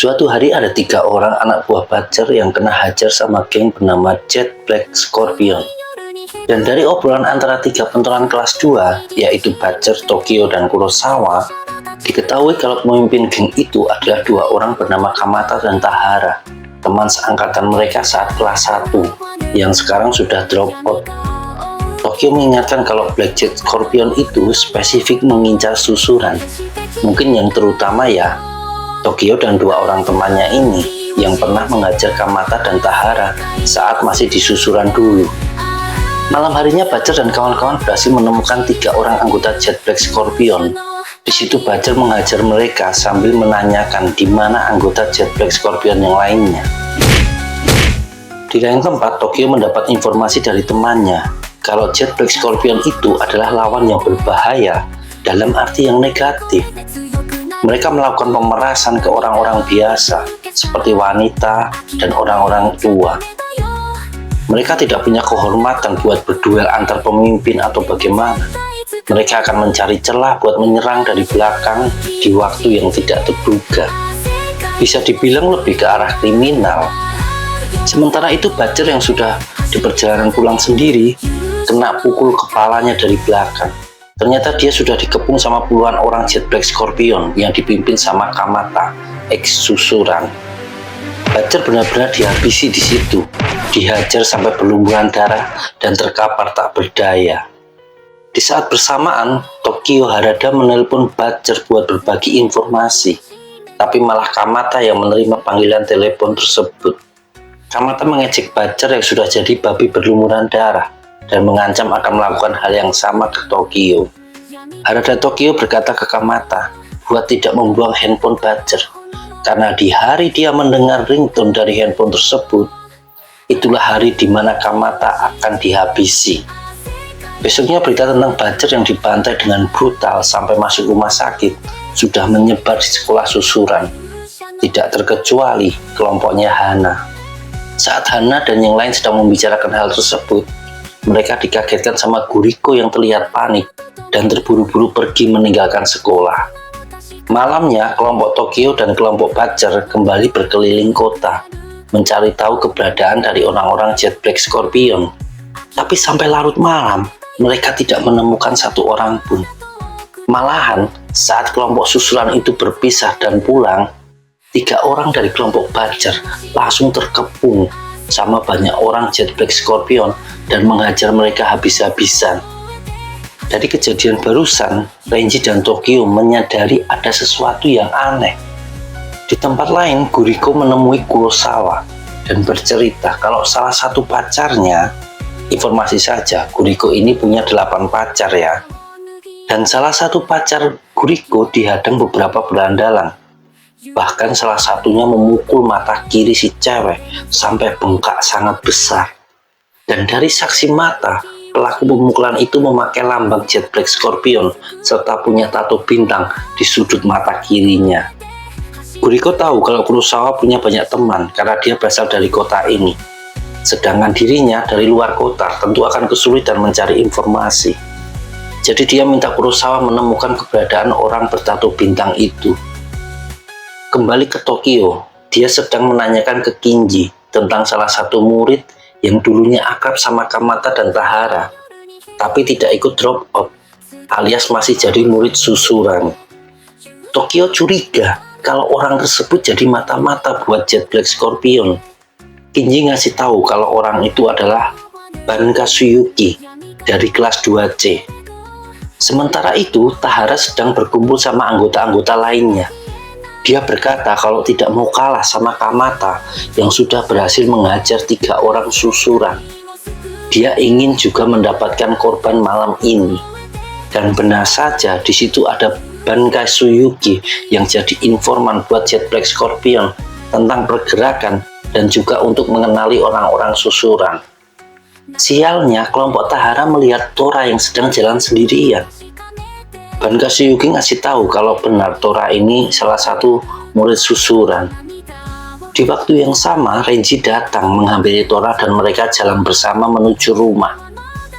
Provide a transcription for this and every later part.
Suatu hari ada 3 orang anak buah Butcher yang kena hajar sama geng bernama Jet Black Scorpion. Dan dari obrolan antara 3 pentolan kelas 2, yaitu Butcher, Tokyo, dan Kurosawa, diketahui kalau pemimpin geng itu adalah 2 orang bernama Kamata dan Tahara, teman seangkatan mereka saat kelas 1, yang sekarang sudah drop out. Tokyo mengingatkan kalau Black Jet Scorpion itu spesifik mengincar susuran. Mungkin yang terutama ya Tokyo dan 2 orang temannya ini yang pernah mengajar Kamata dan Tahara saat masih di susuran dulu. Malam harinya Butcher dan kawan-kawan berhasil menemukan 3 orang anggota Jet Black Scorpion. Di situ Butcher mengajar mereka sambil menanyakan di mana anggota Jet Black Scorpion yang lainnya. Di lain tempat, Tokyo mendapat informasi dari temannya kalau Jet Black Scorpion itu adalah lawan yang berbahaya dalam arti yang negatif. Mereka melakukan pemerasan ke orang-orang biasa, seperti wanita dan orang-orang tua. Mereka tidak punya kehormatan buat berduel antar pemimpin atau bagaimana. Mereka akan mencari celah buat menyerang dari belakang di waktu yang tidak terduga. Bisa dibilang lebih ke arah kriminal. Sementara itu Butcher yang sudah di perjalanan pulang sendiri, kena pukul kepalanya dari belakang. Ternyata dia sudah dikepung sama puluhan orang Jet Black Scorpion yang dipimpin sama Kamata, ex-susuran. Butcher benar-benar dihabisi di situ, dihajar sampai berlumuran darah dan terkapar tak berdaya. Di saat bersamaan, Tokyo Harada menelpon Butcher buat berbagi informasi, tapi malah Kamata yang menerima panggilan telepon tersebut. Kamata mengejek Butcher yang sudah jadi babi berlumuran darah dan mengancam akan melakukan hal yang sama ke Tokyo. Harada Tokyo berkata ke Kamata buat tidak membuang handphone Butcher, karena di hari dia mendengar ringtone dari handphone tersebut, itulah hari di mana Kamata akan dihabisi. Besoknya berita tentang Butcher yang dibantai dengan brutal sampai masuk rumah sakit sudah menyebar di sekolah susuran, tidak terkecuali kelompoknya Hana. Saat Hana dan yang lain sedang membicarakan hal tersebut, mereka dikagetkan sama Guriko yang terlihat panik dan terburu-buru pergi meninggalkan sekolah. Malamnya, kelompok Tokyo dan kelompok Butcher kembali berkeliling kota, mencari tahu keberadaan dari orang-orang Jet Black Scorpion. Tapi sampai larut malam, mereka tidak menemukan 1 orang pun. Malahan, saat kelompok susulan itu berpisah dan pulang, 3 orang dari kelompok Butcher langsung terkepung sama banyak orang Jet Black Scorpion dan menghajar mereka habis-habisan. Dari kejadian barusan, Renji dan Tokyo menyadari ada sesuatu yang aneh. Di tempat lain, Guriko menemui Kurosawa dan bercerita kalau salah satu pacarnya, informasi saja, Guriko ini punya 8 pacar ya. Dan salah satu pacar Guriko dihadang beberapa berandalan. Bahkan salah satunya memukul mata kiri si cewek sampai bengkak sangat besar. Dan dari saksi mata, pelaku pemukulan itu memakai lambang Jet Black Scorpion serta punya tato bintang di sudut mata kirinya. Guriko tahu kalau Kurosawa punya banyak teman karena dia berasal dari kota ini. Sedangkan dirinya dari luar kota tentu akan kesulitan mencari informasi. Jadi dia minta Kurosawa menemukan keberadaan orang bertato bintang itu. Kembali ke Tokyo, dia sedang menanyakan ke Kinji tentang salah satu murid yang dulunya akrab sama Kamata dan Tahara, tapi tidak ikut drop out, alias masih jadi murid susuran. Tokyo curiga kalau orang tersebut jadi mata-mata buat Jet Black Scorpion. Kinji ngasih tahu kalau orang itu adalah Ban Kazuyuki dari kelas 2C. Sementara itu, Tahara sedang berkumpul sama anggota-anggota lainnya. Dia berkata kalau tidak mau kalah sama Kamata yang sudah berhasil mengajar 3 orang susuran. Dia ingin juga mendapatkan korban malam ini. Dan benar saja di situ ada Ban Kazuyuki yang jadi informan buat Jet Black Scorpion tentang pergerakan dan juga untuk mengenali orang-orang susuran. Sialnya, kelompok Tahara melihat Tora yang sedang jalan sendirian. Ban Kazuyuki ngasih tahu kalau benar Tora ini salah satu murid susuran. Di waktu yang sama, Renji datang menghampiri Tora dan mereka jalan bersama menuju rumah.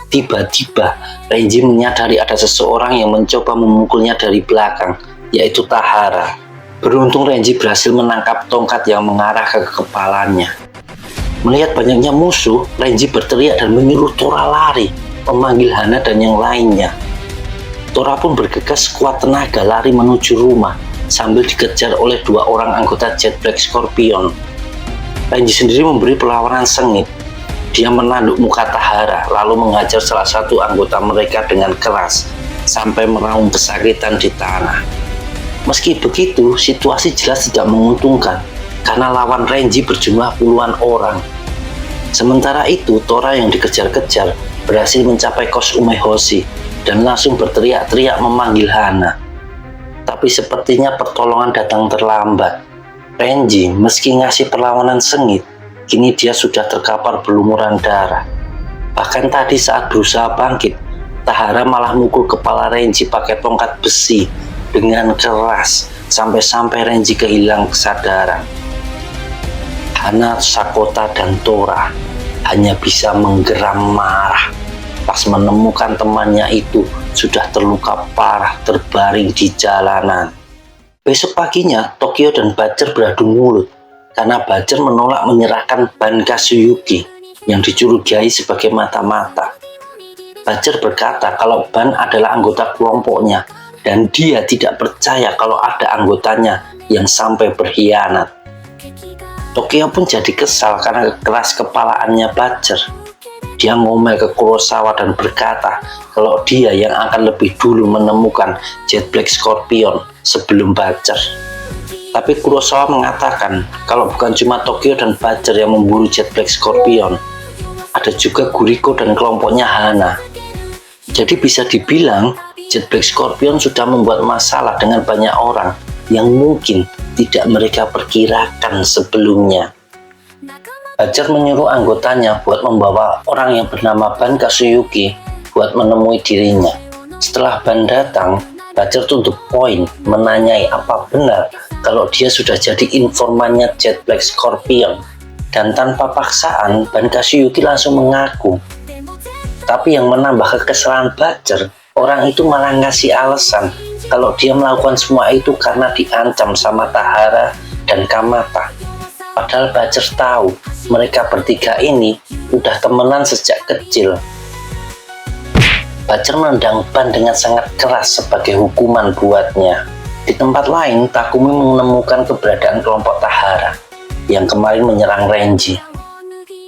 Tiba-tiba, Renji menyadari ada seseorang yang mencoba memukulnya dari belakang, yaitu Tahara. Beruntung Renji berhasil menangkap tongkat yang mengarah ke kepalanya. Melihat banyaknya musuh, Renji berteriak dan menyuruh Tora lari, memanggil Hana dan yang lainnya. Tora pun bergegas kuat tenaga lari menuju rumah, sambil dikejar oleh dua orang anggota Jet Black Scorpion. Renji sendiri memberi perlawanan sengit. Dia menanduk muka Tahara, lalu menghajar salah satu anggota mereka dengan keras, sampai meraung kesakitan di tanah. Meski begitu, situasi jelas tidak menguntungkan, karena lawan Renji berjumlah puluhan orang. Sementara itu, Tora yang dikejar-kejar berhasil mencapai kos Umehoshi dan langsung berteriak-teriak memanggil Hana. Tapi sepertinya pertolongan datang terlambat. Renji meski ngasih perlawanan sengit, kini dia sudah terkapar berlumuran darah. Bahkan tadi saat berusaha bangkit, Tahara malah mukul kepala Renji pakai tongkat besi dengan keras sampai Renji kehilangan kesadaran. Hana, Sakota, dan Tora hanya bisa menggeram marah pas menemukan temannya itu sudah terluka parah terbaring di jalanan. Besok paginya, Tokyo dan Butcher beradu mulut karena Butcher menolak menyerahkan Ban Kazuyuki yang dicurigai sebagai mata-mata. Butcher berkata kalau Ban adalah anggota kelompoknya dan dia tidak percaya kalau ada anggotanya yang sampai berkhianat. Tokyo pun jadi kesal karena keras kepalaannya Butcher. Dia ngomel ke Kurosawa dan berkata kalau dia yang akan lebih dulu menemukan Jet Black Scorpion sebelum Butcher. Tapi Kurosawa mengatakan kalau bukan cuma Tokyo dan Butcher yang memburu Jet Black Scorpion, ada juga Guriko dan kelompoknya Hana. Jadi bisa dibilang Jet Black Scorpion sudah membuat masalah dengan banyak orang yang mungkin tidak mereka perkirakan sebelumnya. Butcher menyuruh anggotanya buat membawa orang yang bernama Ban Kazuyuki buat menemui dirinya. Setelah Ban datang, Butcher to the point menanyai apa benar kalau dia sudah jadi informannya Jet Black Scorpion. Dan tanpa paksaan, Ban Kazuyuki langsung mengaku. Tapi yang menambah kekesalan Butcher, orang itu malah ngasih alasan kalau dia melakukan semua itu karena diancam sama Tahara dan Kamata. Padahal Butcher tahu mereka bertiga ini udah temenan sejak kecil. Butcher menendang Ban dengan sangat keras sebagai hukuman buatnya. Di tempat lain, Takumi menemukan keberadaan kelompok Tahara yang kemarin menyerang Renji.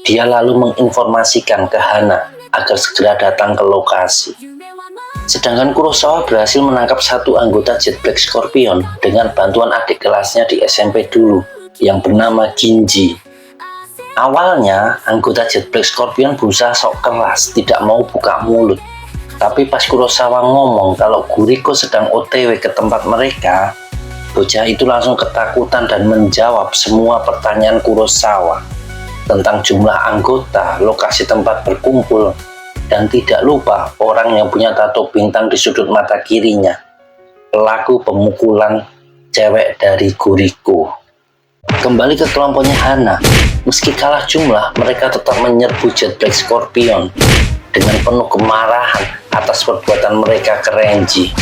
Dia lalu menginformasikan ke Hana agar segera datang ke lokasi. Sedangkan Kurosawa berhasil menangkap satu anggota Jet Black Scorpion dengan bantuan adik kelasnya di SMP dulu yang bernama Ginji. Awalnya, anggota Jet Black Scorpion berusaha sok keras, tidak mau buka mulut. Tapi pas Kurosawa ngomong kalau Guriko sedang OTW ke tempat mereka, bocah itu langsung ketakutan dan menjawab semua pertanyaan Kurosawa tentang jumlah anggota, lokasi tempat berkumpul, dan tidak lupa orang yang punya tato bintang di sudut mata kirinya, pelaku pemukulan cewek dari Guriko. Kembali ke kelompoknya Hana, meski kalah jumlah, mereka tetap menyerbu Jet Black Scorpion dengan penuh kemarahan atas perbuatan mereka ke Renji.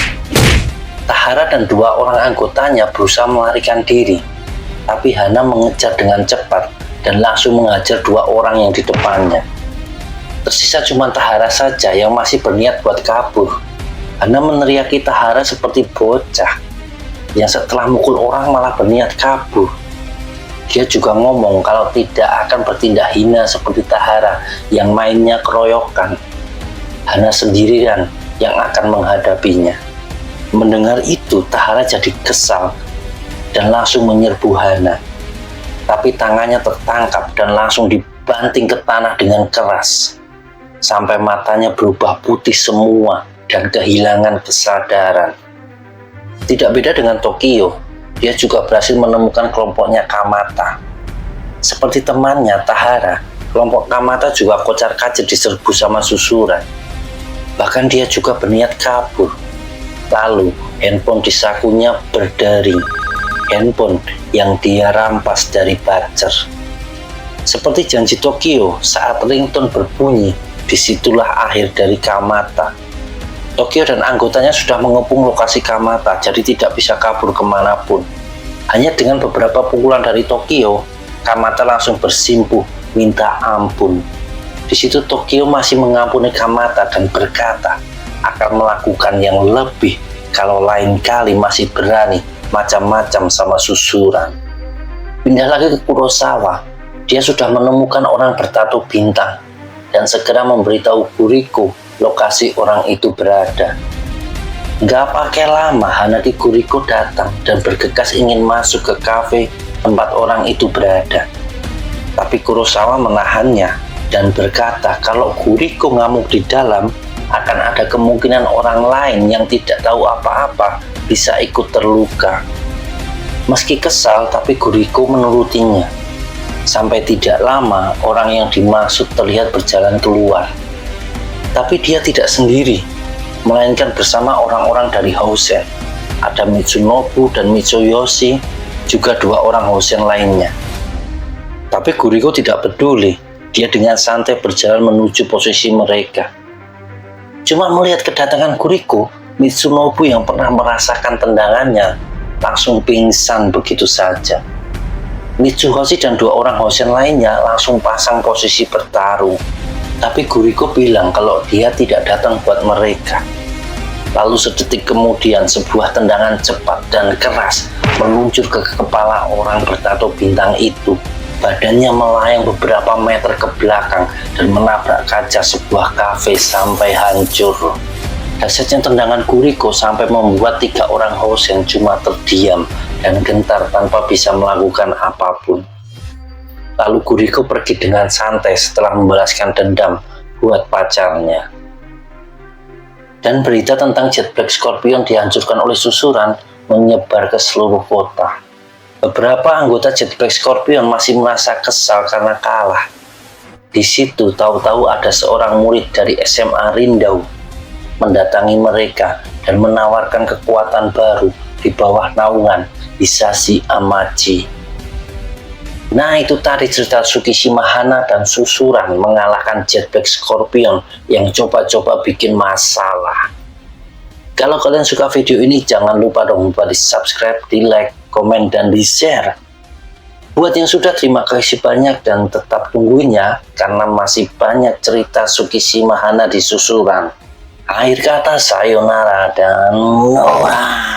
Tahara dan dua orang anggotanya berusaha melarikan diri, tapi Hana mengejar dengan cepat dan langsung menghajar dua orang yang di depannya. Tersisa cuma Tahara saja yang masih berniat buat kabur. Hana meneriaki Tahara seperti bocah yang setelah mukul orang malah berniat kabur. Dia juga ngomong kalau tidak akan bertindak hina seperti Tahara yang mainnya keroyokan. Hana sendirian yang akan menghadapinya. Mendengar itu, Tahara jadi kesal dan langsung menyerbu Hana. Tapi tangannya tertangkap dan langsung dibanting ke tanah dengan keras, sampai matanya berubah putih semua dan kehilangan kesadaran. Tidak beda dengan Tokyo, dia juga berhasil menemukan kelompoknya Kamata. Seperti temannya Tahara, kelompok Kamata juga kocar-kacir diserbu sama Susura. Bahkan dia juga berniat kabur. Lalu handphone di sakunya berdering, handphone yang dia rampas dari Butcher. Seperti janji Tokyo, saat ringtone berbunyi, disitulah akhir dari Kamata. Tokyo dan anggotanya sudah mengepung lokasi Kamata, jadi tidak bisa kabur kemanapun. Hanya dengan beberapa pukulan dari Tokyo, Kamata langsung bersimpuh minta ampun. Di situ Tokyo masih mengampuni Kamata dan berkata akan melakukan yang lebih kalau lain kali masih berani macam-macam sama Susuran. Pindah lagi ke Kurosawa, dia sudah menemukan orang bertato bintang dan segera memberitahu Guriko lokasi orang itu berada. Gak pakai lama, Hanadi Guriko datang dan bergegas ingin masuk ke kafe tempat orang itu berada. Tapi Kurosawa menahannya dan berkata kalau Guriko ngamuk di dalam, akan ada kemungkinan orang lain yang tidak tahu apa-apa bisa ikut terluka. Meski kesal, tapi Guriko menurutinya. Sampai tidak lama, orang yang dimaksud terlihat berjalan keluar. Tapi dia tidak sendiri, melainkan bersama orang-orang dari Housen. Ada Mitsunobu dan Mitsuyoshi, juga 2 orang Housen lainnya. Tapi Guriko tidak peduli, dia dengan santai berjalan menuju posisi mereka. Cuma melihat kedatangan Guriko, Mitsunobu yang pernah merasakan tendangannya langsung pingsan begitu saja. Mitsuyoshi dan 2 orang Housen lainnya langsung pasang posisi bertarung. Tapi Guriko bilang kalau dia tidak datang buat mereka. Lalu sedetik kemudian sebuah tendangan cepat dan keras meluncur ke kepala orang bertato bintang itu. Badannya melayang beberapa meter ke belakang dan menabrak kaca sebuah kafe sampai hancur. Dahsyatnya tendangan Guriko sampai membuat 3 orang Housen cuma terdiam dan gentar tanpa bisa melakukan apapun. Lalu Guriko pergi dengan santai setelah membalaskan dendam buat pacarnya. Dan berita tentang Jet Black Scorpion dihancurkan oleh Susuran menyebar ke seluruh kota. Beberapa anggota Jet Black Scorpion masih merasa kesal karena kalah. Di situ tahu-tahu ada seorang murid dari SMA Rindau mendatangi mereka dan menawarkan kekuatan baru di bawah naungan Hisashi Amaji. Nah, itu tadi cerita Tsukishima Hana dan Susuran mengalahkan Jet Black Scorpion yang coba-coba bikin masalah. Kalau kalian suka video ini, jangan lupa dong buat di subscribe, di like, komen, dan di share. Buat yang sudah, terima kasih banyak dan tetap tungguin ya, karena masih banyak cerita Tsukishima Hana di Susuran. Akhir kata sayonara dan Noah.